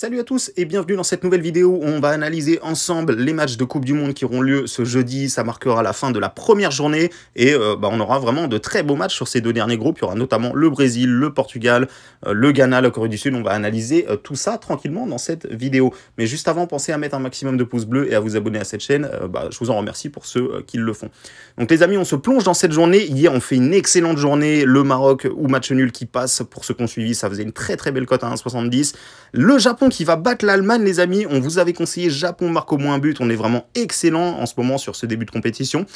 Salut à tous et bienvenue dans cette nouvelle vidéo où on va analyser ensemble les matchs de Coupe du Monde qui auront lieu ce jeudi. Ça marquera la fin de la première journée et on aura vraiment de très beaux matchs sur ces deux derniers groupes. Il y aura notamment le Brésil, le Portugal, le Ghana, la Corée du Sud. On va analyser tout ça tranquillement dans cette vidéo. Mais juste avant, pensez à mettre un maximum de pouces bleus et à vous abonner à cette chaîne. Je vous en remercie pour ceux qui le font. Donc les amis, on se plonge dans cette journée. Hier, on fait une excellente journée. Le Maroc ou match nul qui passe pour ceux qui ont suivi. Ça faisait une très belle cote à 1,70. Le Japon qui va battre l'Allemagne, les amis. On vous avait conseillé Japon marque au moins un but. On est vraiment excellent en ce moment sur ce début de compétition.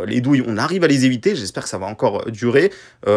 Les douilles, on arrive à les éviter. J'espère que ça va encore durer.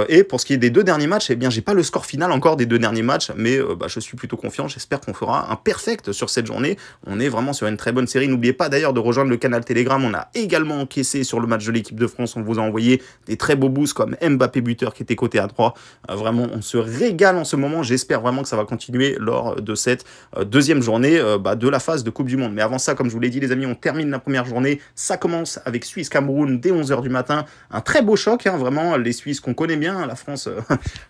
Et pour ce qui est des deux derniers matchs, eh bien, j'ai pas le score final encore des deux derniers matchs, mais je suis plutôt confiant. J'espère qu'on fera un perfect sur cette journée. On est vraiment sur une très bonne série. N'oubliez pas d'ailleurs de rejoindre le canal Telegram. On a également encaissé sur le match de l'équipe de France. On vous a envoyé des très beaux boosts comme Mbappé buteur qui était coté à 3. Vraiment, on se régale en ce moment. J'espère vraiment que ça va continuer lors de cette deuxième journée de la phase de Coupe du Monde. Mais avant ça, comme je vous l'ai dit les amis, on termine la première journée. Ça commence avec Suisse-Cameroun dès 11 h du matin. Un très beau choc, vraiment, les Suisses qu'on connaît bien. La France,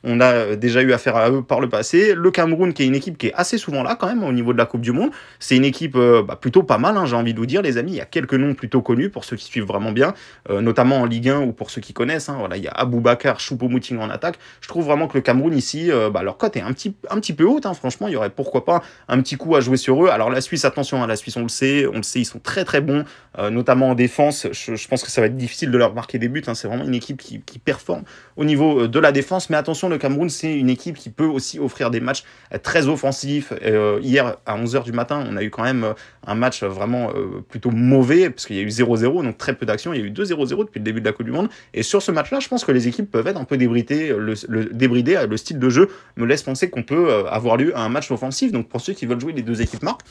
on a déjà eu affaire à eux par le passé. Le Cameroun qui est une équipe qui est assez souvent là quand même au niveau de la Coupe du Monde. C'est une équipe plutôt pas mal, j'ai envie de vous dire les amis. Il y a quelques noms plutôt connus pour ceux qui suivent vraiment bien, notamment en Ligue 1 ou pour ceux qui connaissent. Voilà, il y a Aboubakar, Choupo-Moting en attaque. Je trouve vraiment que le Cameroun ici, leur cote est un petit peu haute. Franchement, il y aurait pourquoi pas un petit coup à jouer sur eux. Alors la Suisse, attention, la Suisse on le sait, ils sont très bons, notamment en défense. Je pense que ça va être difficile de leur marquer des buts. C'est vraiment une équipe qui performe au niveau de la défense. Mais attention, le Cameroun, c'est une équipe qui peut aussi offrir des matchs très offensifs. Hier, à 11 h du matin, on a eu quand même un match vraiment plutôt mauvais, parce qu'il y a eu 0-0, donc très peu d'actions. Il y a eu 2-0-0 depuis le début de la Coupe du Monde. Et sur ce match-là, je pense que les équipes peuvent être un peu débridées. Débridées, le style de jeu me laisse penser qu'on peut avoir lieu à un match offensif. Donc pour ceux qui veulent jouer, les deux équipes marquent.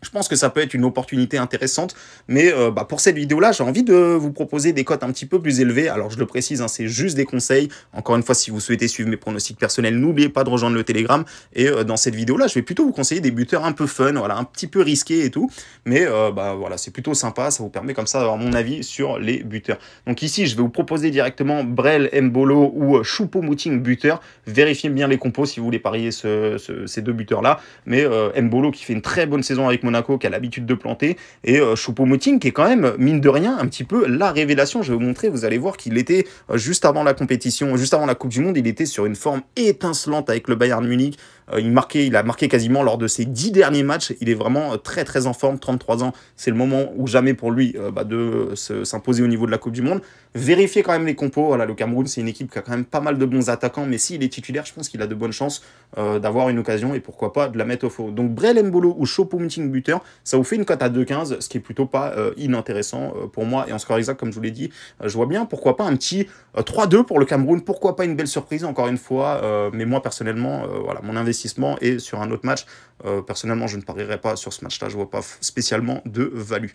Je pense que ça peut être une opportunité intéressante, mais pour cette vidéo-là, j'ai envie de vous proposer des cotes un petit peu plus élevées. Alors, je le précise, c'est juste des conseils. Encore une fois, si vous souhaitez suivre mes pronostics personnels, n'oubliez pas de rejoindre le Telegram. Et dans cette vidéo-là, je vais plutôt vous conseiller des buteurs un peu fun, voilà, un petit peu risqués et tout. Mais voilà, c'est plutôt sympa. Ça vous permet comme ça d'avoir mon avis sur les buteurs. Donc ici, je vais vous proposer directement Brel, Mbolo ou Choupo-Moting buteur. Vérifiez bien les compos si vous voulez parier ces deux buteurs-là. Mais Mbolo qui fait une très bonne saison avec Monaco, qui a l'habitude de planter, et Choupo-Moting qui est quand même, mine de rien, un petit peu la révélation. Je vais vous montrer, vous allez voir qu'il était juste avant la compétition, juste avant la Coupe du Monde, il était sur une forme étincelante avec le Bayern Munich. Il a marqué quasiment lors de ses 10 derniers matchs. Il est vraiment très en forme, 33 ans. C'est le moment ou jamais pour lui de s'imposer au niveau de la Coupe du Monde. Vérifiez quand même les compos. Voilà, le Cameroun, c'est une équipe qui a quand même pas mal de bons attaquants, mais s'il est titulaire, je pense qu'il a de bonnes chances d'avoir une occasion et pourquoi pas de la mettre au faux. Donc Brel, Mbolo ou Choupo-Moting buteur, ça vous fait une cote à 2,15, ce qui est plutôt pas inintéressant pour moi. Et en score exact, comme je vous l'ai dit, je vois bien pourquoi pas un petit 3-2 pour le Cameroun, pourquoi pas une belle surprise encore une fois. Mais moi personnellement, voilà, mon investissement est sur un autre match. Personnellement, je ne parierai pas sur ce match-là, je vois pas spécialement de value.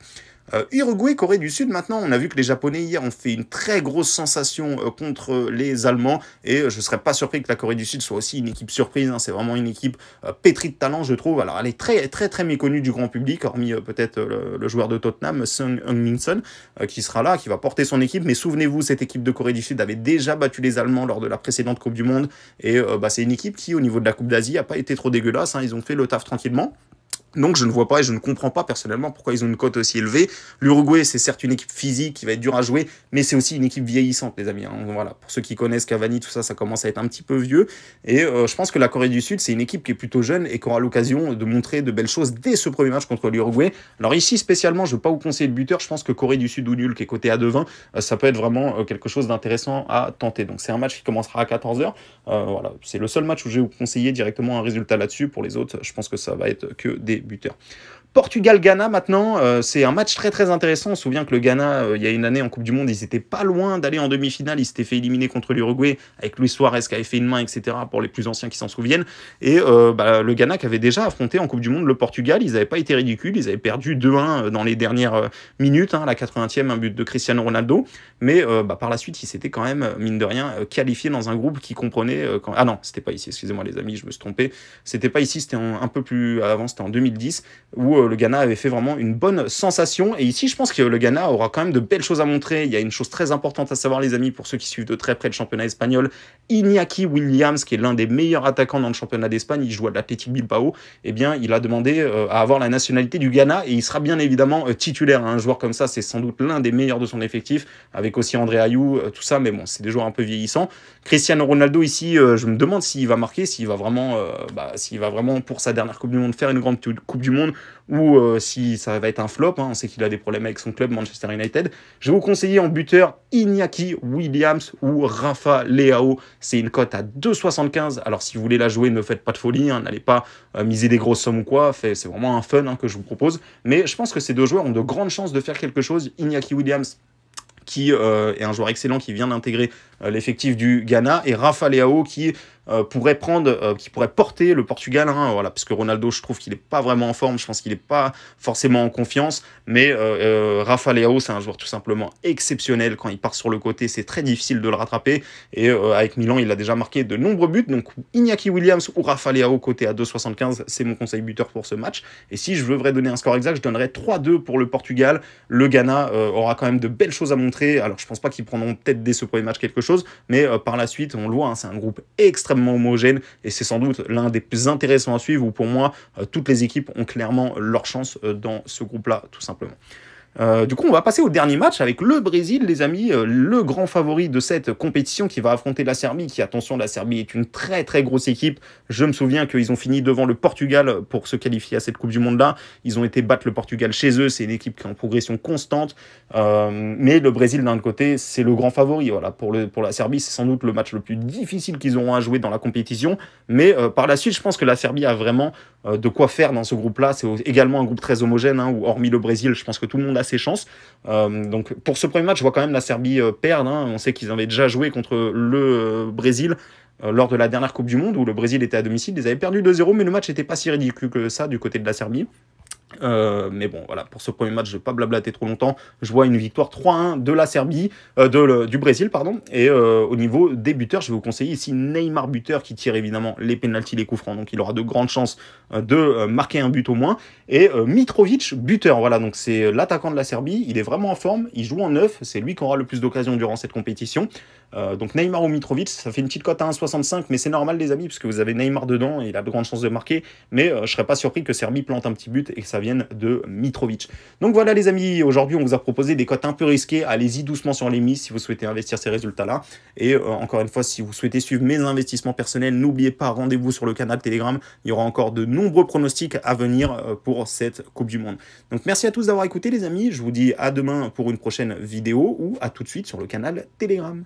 Uruguay, Corée du Sud, maintenant, on a vu que les Japonais hier ont fait une très grosse sensation contre les Allemands, et je ne serais pas surpris que la Corée du Sud soit aussi une équipe surprise. C'est vraiment une équipe pétrie de talent, je trouve. Alors, elle est très méconnue du grand public, hormis peut-être le joueur de Tottenham, Sung Heung-min Son, qui sera là, qui va porter son équipe. Mais souvenez-vous, cette équipe de Corée du Sud avait déjà battu les Allemands lors de la précédente Coupe du Monde, et c'est une équipe qui, au niveau de la Coupe d'Asie, n'a pas été trop dégueulasse. Ils ont fait le taf tranquillement. Donc je ne vois pas et je ne comprends pas personnellement pourquoi ils ont une cote aussi élevée. L'Uruguay, c'est certes une équipe physique qui va être dure à jouer, mais c'est aussi une équipe vieillissante, les amis. Voilà, pour ceux qui connaissent Cavani, tout ça, ça commence à être un petit peu vieux. Et je pense que la Corée du Sud, c'est une équipe qui est plutôt jeune et qui aura l'occasion de montrer de belles choses dès ce premier match contre l'Uruguay. Alors ici, spécialement, je ne vais pas vous conseiller le buteur. Je pense que Corée du Sud ou nul, qui est coté à 2,20, ça peut être vraiment quelque chose d'intéressant à tenter. Donc c'est un match qui commencera à 14 h. Voilà, c'est le seul match où je vais vous conseiller directement un résultat là-dessus. Pour les autres, je pense que ça va être que des buteurs. Portugal-Ghana maintenant, c'est un match très intéressant. On se souvient que le Ghana, il y a une année en Coupe du Monde, ils étaient pas loin d'aller en demi-finale. Ils s'étaient fait éliminer contre l'Uruguay avec Luis Suarez qui avait fait une main, etc. pour les plus anciens qui s'en souviennent. Et le Ghana qui avait déjà affronté en Coupe du Monde le Portugal, ils n'avaient pas été ridicules. Ils avaient perdu 2-1 dans les dernières minutes, à la 80e, un but de Cristiano Ronaldo. Mais par la suite, ils s'étaient quand même, mine de rien, qualifiés dans un groupe qui comprenait... Ah non, c'était pas ici, excusez-moi les amis, je me suis trompé. C'était pas ici, c'était un peu plus avant, c'était en 2010, où où le Ghana avait fait vraiment une bonne sensation. Et ici, je pense que le Ghana aura quand même de belles choses à montrer. Il y a une chose très importante à savoir, les amis, pour ceux qui suivent de très près le championnat espagnol. Iñaki Williams, qui est l'un des meilleurs attaquants dans le championnat d'Espagne, il joue à l'Athletic Bilbao, eh bien, il a demandé à avoir la nationalité du Ghana et il sera bien évidemment titulaire. Un joueur comme ça, c'est sans doute l'un des meilleurs de son effectif, avec aussi André Ayou, tout ça, mais bon, c'est des joueurs un peu vieillissants. Cristiano Ronaldo, ici, je me demande s'il va marquer, s'il va vraiment, pour sa dernière Coupe du Monde, faire une grande Coupe du Monde, ou si ça va être un flop. On sait qu'il a des problèmes avec son club Manchester United. Je vais vous conseiller en buteur Iñaki Williams ou Rafa Leao. C'est une cote à 2,75. Alors si vous voulez la jouer, ne faites pas de folie, n'allez pas miser des grosses sommes ou quoi. C'est vraiment un fun que je vous propose. Mais je pense que ces deux joueurs ont de grandes chances de faire quelque chose. Iñaki Williams, qui est un joueur excellent, qui vient d'intégrer l'effectif du Ghana, et Rafa Leao qui pourrait porter le Portugal, voilà, parce que Ronaldo, je trouve qu'il n'est pas vraiment en forme, je pense qu'il n'est pas forcément en confiance, mais Rafa Leao, c'est un joueur tout simplement exceptionnel. Quand il part sur le côté, c'est très difficile de le rattraper, et avec Milan, il a déjà marqué de nombreux buts. Donc Iñaki Williams ou Rafa Leao côté à 2,75, c'est mon conseil buteur pour ce match. Et si je devrais donner un score exact, je donnerais 3-2 pour le Portugal. Le Ghana aura quand même de belles choses à montrer. Alors je pense pas qu'ils prendront peut-être dès ce premier match quelque chose, mais par la suite, on le voit, c'est un groupe extrêmement homogène et c'est sans doute l'un des plus intéressants à suivre, où pour moi, toutes les équipes ont clairement leur chance dans ce groupe-là, tout simplement. Du coup, on va passer au dernier match avec le Brésil, les amis, le grand favori de cette compétition, qui va affronter la Serbie, qui, attention, la Serbie est une très très grosse équipe. Je me souviens qu'ils ont fini devant le Portugal pour se qualifier à cette Coupe du Monde-là. Ils ont été battre le Portugal chez eux, c'est une équipe qui est en progression constante. Mais le Brésil, d'un autre côté, c'est le grand favori. Voilà, pour la Serbie, c'est sans doute le match le plus difficile qu'ils auront à jouer dans la compétition. Mais par la suite, je pense que la Serbie a vraiment de quoi faire dans ce groupe-là. C'est également un groupe très homogène, où hormis le Brésil, je pense que tout le monde a ses chances. Donc pour ce premier match, je vois quand même la Serbie perdre. On sait qu'ils avaient déjà joué contre le Brésil lors de la dernière Coupe du Monde, où le Brésil était à domicile. Ils avaient perdu 2-0, mais le match n'était pas si ridicule que ça du côté de la Serbie. Mais bon, voilà, pour ce premier match, je ne vais pas blablater trop longtemps. Je vois une victoire 3-1 de la Serbie, du Brésil, pardon. Et au niveau des buteurs, je vais vous conseiller ici Neymar buteur, qui tire évidemment les pénaltys, les coups francs. Donc il aura de grandes chances de marquer un but au moins. Et Mitrovic buteur, voilà, donc c'est l'attaquant de la Serbie. Il est vraiment en forme, il joue en neuf. C'est lui qui aura le plus d'occasions durant cette compétition. Donc Neymar ou Mitrovic, ça fait une petite cote à 1,65, mais c'est normal, les amis, puisque vous avez Neymar dedans et il a de grandes chances de marquer. Mais je ne serais pas surpris que Serbie plante un petit but et que ça vienne de Mitrovic. Donc voilà, les amis, aujourd'hui on vous a proposé des cotes un peu risquées. Allez-y doucement sur les mises si vous souhaitez investir ces résultats-là. Et encore une fois, si vous souhaitez suivre mes investissements personnels, n'oubliez pas, rendez-vous sur le canal Telegram. Il y aura encore de nombreux pronostics à venir pour cette Coupe du Monde. Donc merci à tous d'avoir écouté, les amis. Je vous dis à demain pour une prochaine vidéo, ou à tout de suite sur le canal Telegram.